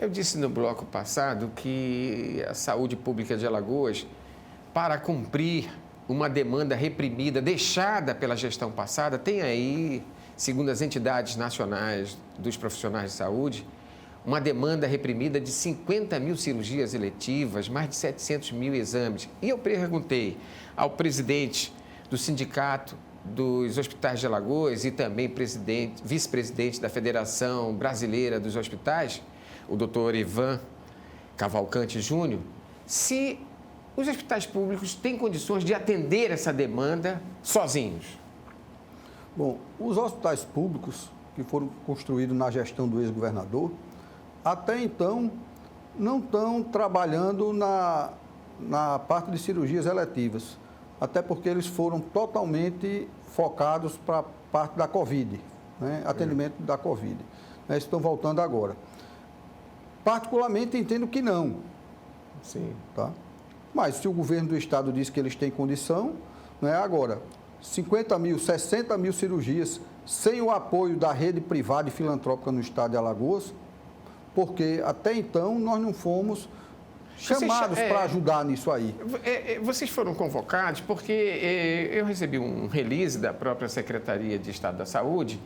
Eu disse no bloco passado que a saúde pública de Alagoas, para cumprir uma demanda reprimida, deixada pela gestão passada, tem aí, segundo as entidades nacionais dos profissionais de saúde, uma demanda reprimida de 50 mil cirurgias eletivas, mais de 700 mil exames. E eu perguntei ao presidente do Sindicato dos Hospitais de Alagoas e também vice-presidente da Federação Brasileira dos Hospitais, o doutor Ivan Cavalcante Júnior, se os hospitais públicos têm condições de atender essa demanda sozinhos. Bom, os hospitais públicos que foram construídos na gestão do ex-governador, até então, não estão trabalhando na parte de cirurgias eletivas, até porque eles foram totalmente focados para a parte da Covid, né? Atendimento da Covid. Estão voltando agora. Particularmente, entendo que não. Sim. Tá? Mas se o governo do estado diz que eles têm condição, né? Agora, 50 mil, 60 mil cirurgias sem o apoio da rede privada e filantrópica no estado de Alagoas, porque até então nós não fomos chamados para ajudar nisso aí. Vocês foram convocados porque eu recebi um release da própria Secretaria de Estado da Saúde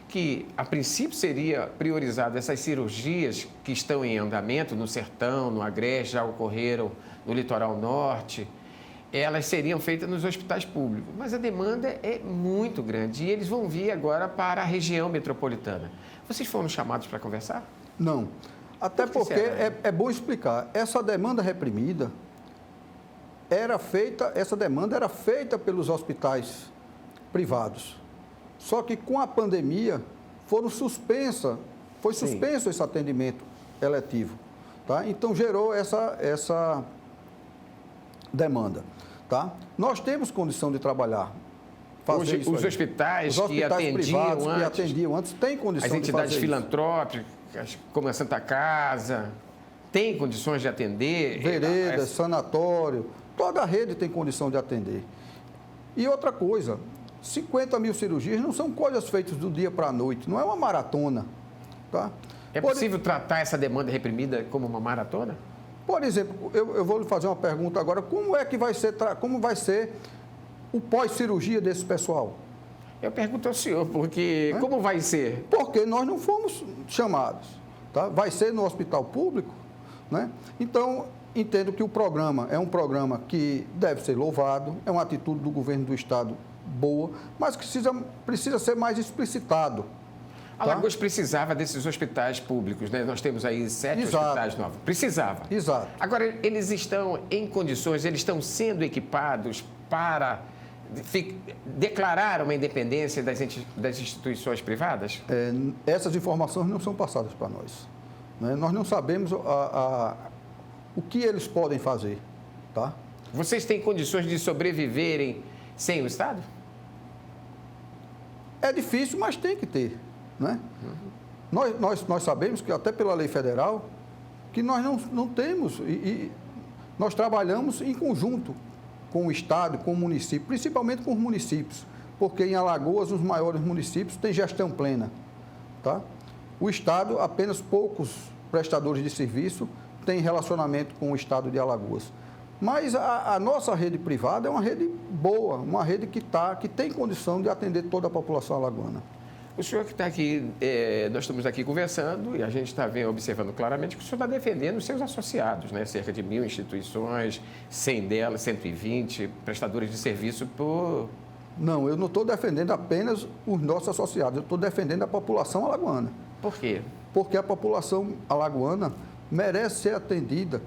que, a princípio, seria priorizado essas cirurgias que estão em andamento no Sertão, no Agreste, já ocorreram no Litoral Norte, elas seriam feitas nos hospitais públicos. Mas a demanda é muito grande e eles vão vir agora para a região metropolitana. Vocês foram chamados para conversar? Não. Até porque é bom explicar. Essa demanda reprimida essa demanda era feita pelos hospitais privados. Só que com a pandemia foi suspenso esse atendimento eletivo. Tá? Então gerou essa demanda. Tá? Nós temos condição de trabalhar. Hoje, os hospitais que atendiam antes têm condição de fazer isso. As entidades filantrópicas, como a Santa Casa, têm condições de atender? Veredas, sanatório, toda a rede tem condição de atender. E outra coisa, 50 mil cirurgias não são coisas feitas do dia para a noite, não é uma maratona. Tá? É possível tratar essa demanda reprimida como uma maratona? Por exemplo, eu vou lhe fazer uma pergunta agora, como vai ser o pós-cirurgia desse pessoal? Eu pergunto ao senhor, porque como vai ser? Porque nós não fomos chamados. Tá? Vai ser no hospital público, né? Então, entendo que o programa é um programa que deve ser louvado, é uma atitude do governo do estado boa, mas que precisa ser mais explicitado. Alagoas precisava desses hospitais públicos, né? Nós temos aí 7 hospitais novos. Precisava. Exato. Agora, eles estão em condições, eles estão sendo equipados para declarar uma independência das instituições privadas? Essas informações não são passadas para nós. Né? Nós não sabemos o que eles podem fazer. Tá? Vocês têm condições de sobreviverem sem o Estado? É difícil, mas tem que ter. Né? Nós sabemos que, até pela lei federal, que nós não temos, e nós trabalhamos em conjunto com o Estado, com o município, principalmente com os municípios, porque em Alagoas, os maiores municípios têm gestão plena. Tá? O Estado, apenas poucos prestadores de serviço têm relacionamento com o Estado de Alagoas. Mas a nossa rede privada é uma rede boa, uma rede que tem condição de atender toda a população alagoana. O senhor que está aqui, nós estamos aqui conversando e a gente está observando claramente que o senhor está defendendo os seus associados, né? Cerca de 1.000 instituições, 100 delas, 120 prestadores de serviço por... Não, eu não estou defendendo apenas os nossos associados, eu estou defendendo a população alagoana. Por quê? Porque a população alagoana merece ser atendida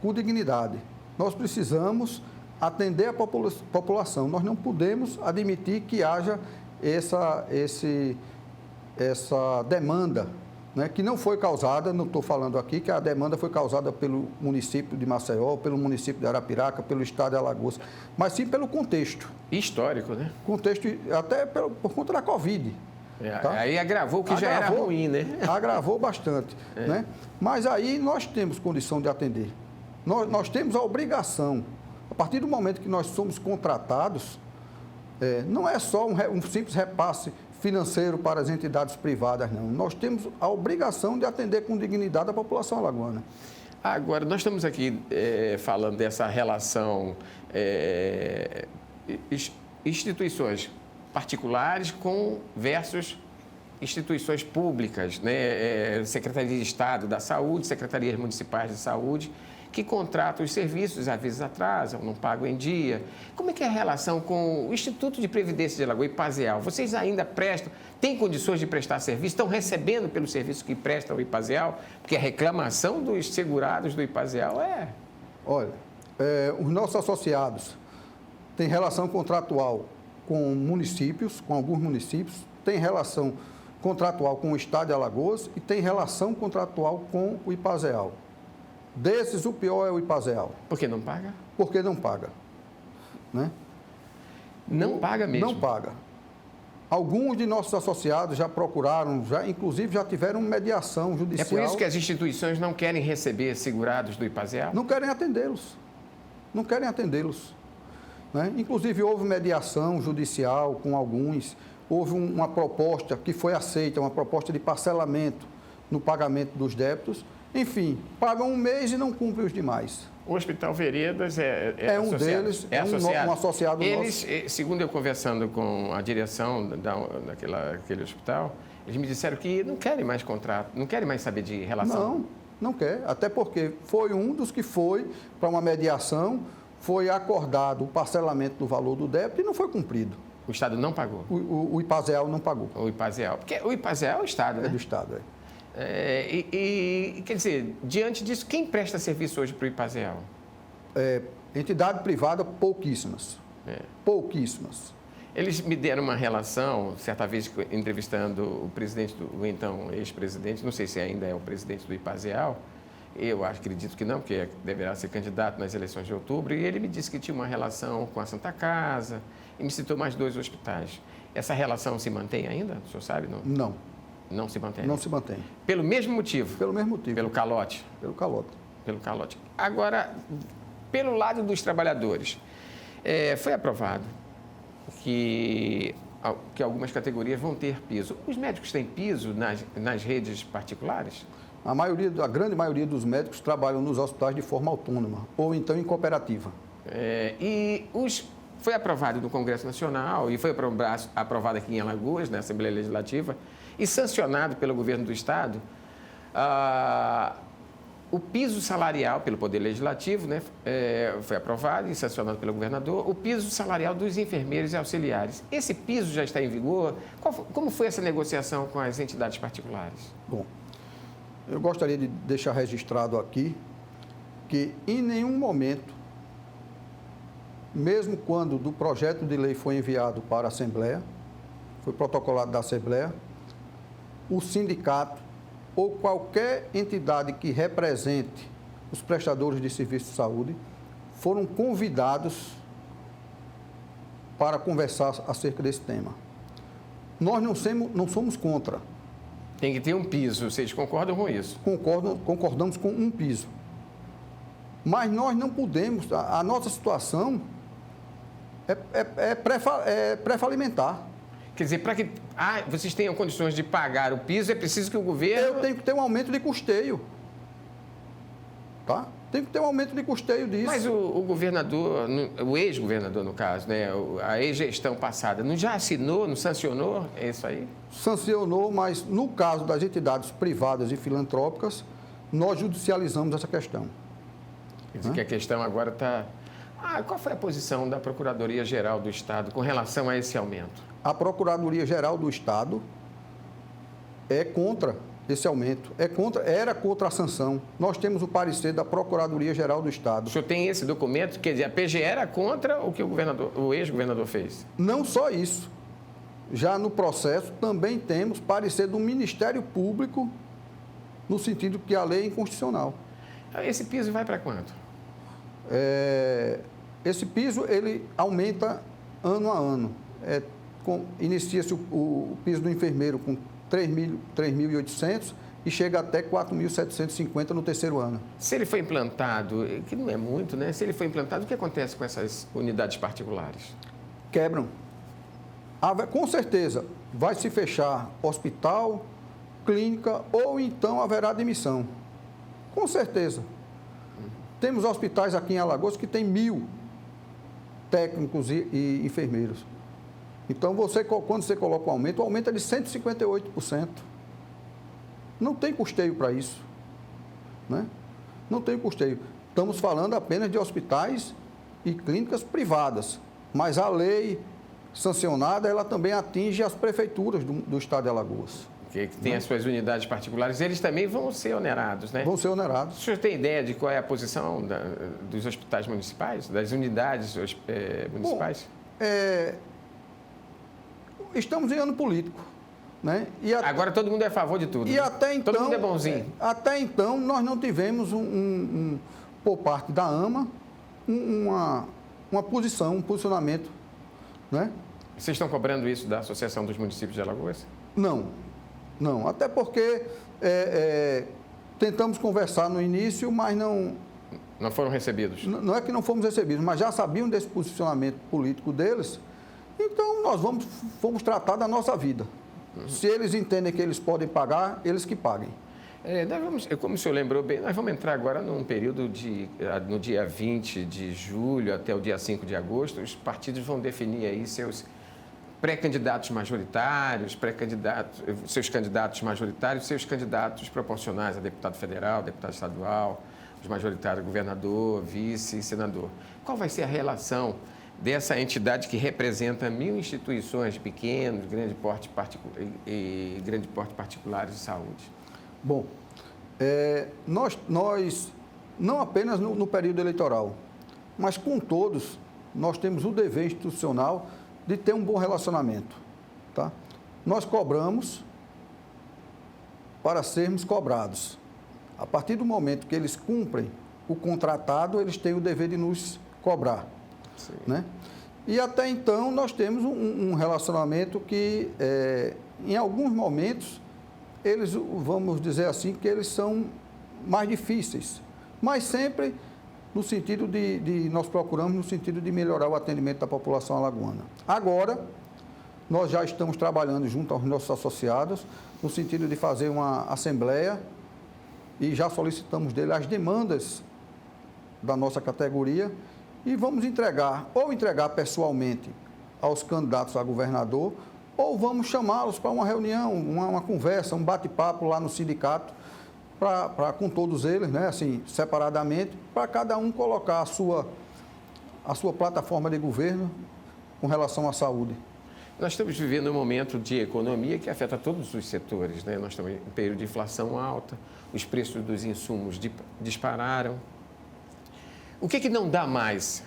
com dignidade. Nós precisamos atender a população, nós não podemos admitir que haja essa demanda, né, que não foi causada, não estou falando aqui, que a demanda foi causada pelo município de Maceió, pelo município de Arapiraca, pelo estado de Alagoas, mas sim pelo contexto. Histórico, né? Contexto, até por conta da Covid. Tá? Aí agravou o que já era ruim, né? Agravou bastante. Né? Mas aí nós temos condição de atender. Nós temos a obrigação, a partir do momento que nós somos contratados, não é só um simples repasse financeiro para as entidades privadas, não. Nós temos a obrigação de atender com dignidade a população alagoana. Agora, nós estamos aqui falando dessa relação instituições particulares versus instituições públicas, né? Secretaria de Estado da Saúde, secretarias municipais de saúde, que contratam os serviços, às vezes atrasam, não pagam em dia. Como é que é a relação com o Instituto de Previdência de Alagoas, IPASEAL? Vocês ainda prestam, têm condições de prestar serviço, estão recebendo pelo serviço que prestam o IPASEAL? Porque a reclamação dos segurados do IPASEAL é... Olha, os nossos associados têm relação contratual com municípios, com alguns municípios, têm relação contratual com o Estado de Alagoas e tem relação contratual com o IPASEAL. Desses, o pior é o IPASEAL. Por que não paga? Porque não paga. Né? Não paga mesmo? Não paga. Alguns de nossos associados já procuraram, inclusive já tiveram mediação judicial. É por isso que as instituições não querem receber segurados do IPASEAL? Não querem atendê-los. Não querem atendê-los. Né? Inclusive, houve mediação judicial com alguns. Houve uma proposta que foi aceita, uma proposta de parcelamento no pagamento dos débitos. Enfim, pagam um mês e não cumprem os demais. O Hospital Veredas é um deles, é um associado eles, nosso. Segundo eu conversando com a direção daquele hospital, eles me disseram que não querem mais contrato, não querem mais saber de relação. Não quer, até porque foi um dos que foi para uma mediação, foi acordado o parcelamento do valor do débito e não foi cumprido. O Estado não pagou? O IPASEAL não pagou. O IPASEAL, porque o IPASEAL é o Estado, né? É do Estado, quer dizer, diante disso, quem presta serviço hoje para o IPASEAL? Entidade privada, pouquíssimas. Pouquíssimas. Eles me deram uma relação, certa vez entrevistando o presidente, o então ex-presidente, não sei se ainda é o presidente do IPASEAL, eu acredito que não, porque deverá ser candidato nas eleições de outubro, e ele me disse que tinha uma relação com a Santa Casa, e me citou mais 2 hospitais. Essa relação se mantém ainda? O senhor sabe? Não. Não se mantém? Não se mantém. Pelo mesmo motivo? Pelo mesmo motivo. Pelo calote? Pelo calote. Pelo calote. Agora, pelo lado dos trabalhadores, foi aprovado que algumas categorias vão ter piso. Os médicos têm piso nas redes particulares? A grande maioria dos médicos trabalham nos hospitais de forma autônoma ou então em cooperativa. Foi aprovado no Congresso Nacional e foi aprovado aqui em Alagoas, na Assembleia Legislativa, e sancionado pelo governo do Estado, o piso salarial pelo Poder Legislativo, né, foi aprovado e sancionado pelo governador, o piso salarial dos enfermeiros e auxiliares. Esse piso já está em vigor? Como foi essa negociação com as entidades particulares? Bom, eu gostaria de deixar registrado aqui que em nenhum momento, mesmo quando do projeto de lei foi enviado para a Assembleia, foi protocolado da Assembleia, o sindicato ou qualquer entidade que represente os prestadores de serviço de saúde foram convidados para conversar acerca desse tema. Nós não somos contra. Tem que ter um piso, vocês concordam com isso? Concordamos com um piso. Mas nós não podemos, a nossa situação é pré-falimentar. Quer dizer, para que vocês tenham condições de pagar o piso, é preciso que o governo... Eu tenho que ter um aumento de custeio. Tá? Tem que ter um aumento de custeio disso. Mas o governador, o ex-governador no caso, né, a ex-gestão passada, não já assinou, não sancionou isso aí? Sancionou, mas no caso das entidades privadas e filantrópicas, nós judicializamos essa questão. Quer dizer que a questão agora está... qual foi a posição da Procuradoria-Geral do Estado com relação a esse aumento? A Procuradoria-Geral do Estado é contra esse aumento, era contra a sanção. Nós temos o parecer da Procuradoria-Geral do Estado. O senhor tem esse documento? Quer dizer, a PGE era contra o que o ex-governador fez? Não só isso. Já no processo também temos parecer do Ministério Público no sentido que a lei é inconstitucional. Esse piso vai para quanto? Esse piso ele aumenta ano a ano. Inicia-se o piso do enfermeiro com 3.800 e chega até 4.750 no terceiro ano. Se ele foi implantado, que não é muito, né? Se ele foi implantado, o que acontece com essas unidades particulares? Quebram. Com certeza, vai se fechar hospital, clínica ou então haverá demissão. Com certeza. Temos hospitais aqui em Alagoas que tem 1.000 técnicos e enfermeiros. Então, quando você coloca o aumento é de 158%. Não tem custeio para isso. Né? Não tem custeio. Estamos falando apenas de hospitais e clínicas privadas. Mas a lei sancionada, ela também atinge as prefeituras do estado de Alagoas. Que tem as suas unidades particulares, eles também vão ser onerados, né? Vão ser onerados. O senhor tem ideia de qual é a posição dos hospitais municipais, das unidades municipais? Bom, estamos em ano político, né? Agora todo mundo é a favor de tudo. E né? até então, todo mundo é bonzinho. Até então, nós não tivemos, por parte da AMA, uma posição, um posicionamento, né? Vocês estão cobrando isso da Associação dos Municípios de Alagoas? Não, até porque tentamos conversar no início, mas não... Não foram recebidos? Não é que não fomos recebidos, mas já sabiam desse posicionamento político deles, então nós fomos tratar da nossa vida. Se eles entendem que eles podem pagar, eles que paguem. Como o senhor lembrou bem, nós vamos entrar agora num período no dia 20 de julho até o dia 5 de agosto, os partidos vão definir aí seus pré-candidatos majoritários, seus candidatos majoritários, seus candidatos proporcionais a deputado federal, deputado estadual, os majoritários governador, vice e senador. Qual vai ser a relação dessa entidade que representa 1.000 instituições pequenas, grande porte particulares de saúde? Bom, nós não apenas no período eleitoral, mas com todos, nós temos o dever institucional de ter um bom relacionamento. Tá? Nós cobramos para sermos cobrados. A partir do momento que eles cumprem o contratado, eles têm o dever de nos cobrar. Né? E até então nós temos um relacionamento que, em alguns momentos, eles, vamos dizer assim, que eles são mais difíceis, mas sempre no sentido nós procuramos no sentido de melhorar o atendimento da população alagoana. Agora, nós já estamos trabalhando junto aos nossos associados, no sentido de fazer uma assembleia e já solicitamos dele as demandas da nossa categoria e vamos entregar pessoalmente aos candidatos a governador ou vamos chamá-los para uma reunião, uma conversa, um bate-papo lá no sindicato, com todos eles, né, assim, separadamente, para cada um colocar a sua plataforma de governo com relação à saúde. Nós estamos vivendo um momento de economia que afeta todos os setores, né? Nós estamos em um período de inflação alta, os preços dos insumos dispararam. O que não dá mais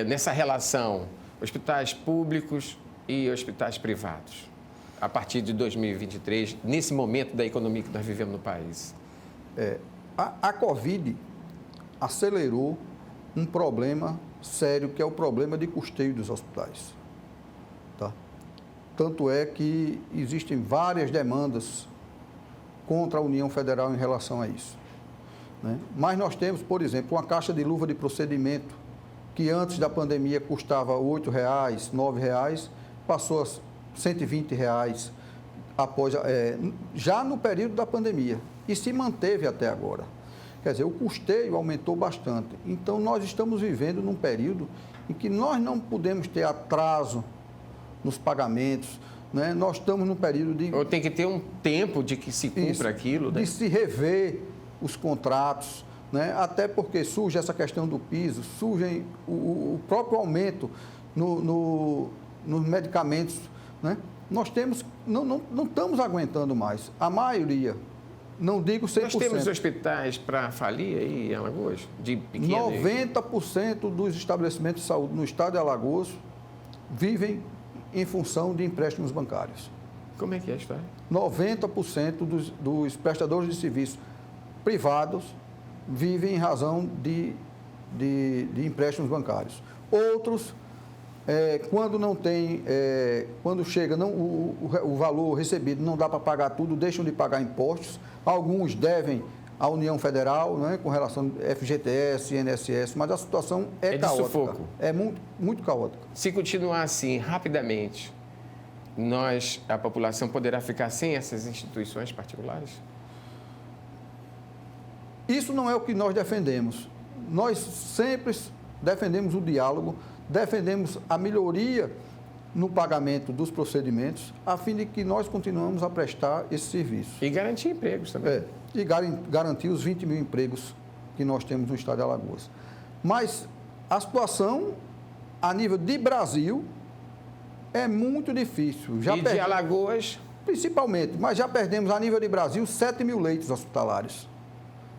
nessa relação hospitais públicos e hospitais privados, a partir de 2023, nesse momento da economia que nós vivemos no país? A Covid acelerou um problema sério, que é o problema de custeio dos hospitais. Tá? Tanto é que existem várias demandas contra a União Federal em relação a isso. Né? Mas nós temos, por exemplo, uma caixa de luva de procedimento, que antes da pandemia custava R$ 8, R$ 9, passou a R$ 120 já no período da pandemia e se manteve até agora. Quer dizer, o custeio aumentou bastante. Então, nós estamos vivendo num período em que nós não podemos ter atraso nos pagamentos, né? Nós estamos num período de... Ou tem que ter um tempo de que se cumpra aquilo. Né? De se rever os contratos, né? Até porque surge essa questão do piso, surge o próprio aumento nos medicamentos, né? Nós não estamos aguentando mais. A maioria, não digo 100%. Nós temos hospitais para falir aí em Alagoas? De pequeno... 90% dos estabelecimentos de saúde no estado de Alagoas vivem em função de empréstimos bancários. Como é que é a história? 90% dos prestadores de serviços privados vivem em razão de empréstimos bancários. Outros, quando não tem, quando chega o valor recebido não dá para pagar tudo, deixam de pagar impostos. Alguns devem à União Federal, né, com relação a FGTS, INSS, mas a situação é caótica. Sufoco. É muito, muito caótica. Se continuar assim, rapidamente, a população poderá ficar sem essas instituições particulares? Isso não é o que nós defendemos. Nós sempre defendemos o diálogo, defendemos a melhoria no pagamento dos procedimentos, a fim de que nós continuemos a prestar esse serviço. E garantir empregos também. E garantir os 20 mil empregos que nós temos no estado de Alagoas. Mas a situação, a nível de Brasil, é muito difícil. De Alagoas? Principalmente, mas já perdemos, a nível de Brasil, 7 mil leitos hospitalares.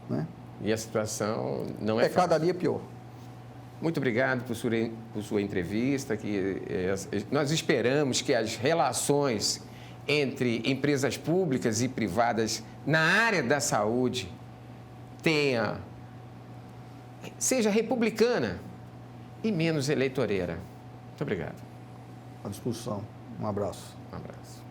Né? E a situação não é fácil. Cada dia pior. Muito obrigado por sua entrevista. Nós esperamos que as relações entre empresas públicas e privadas na área da saúde seja republicana e menos eleitoreira. Muito obrigado. À disposição. Um abraço. Um abraço.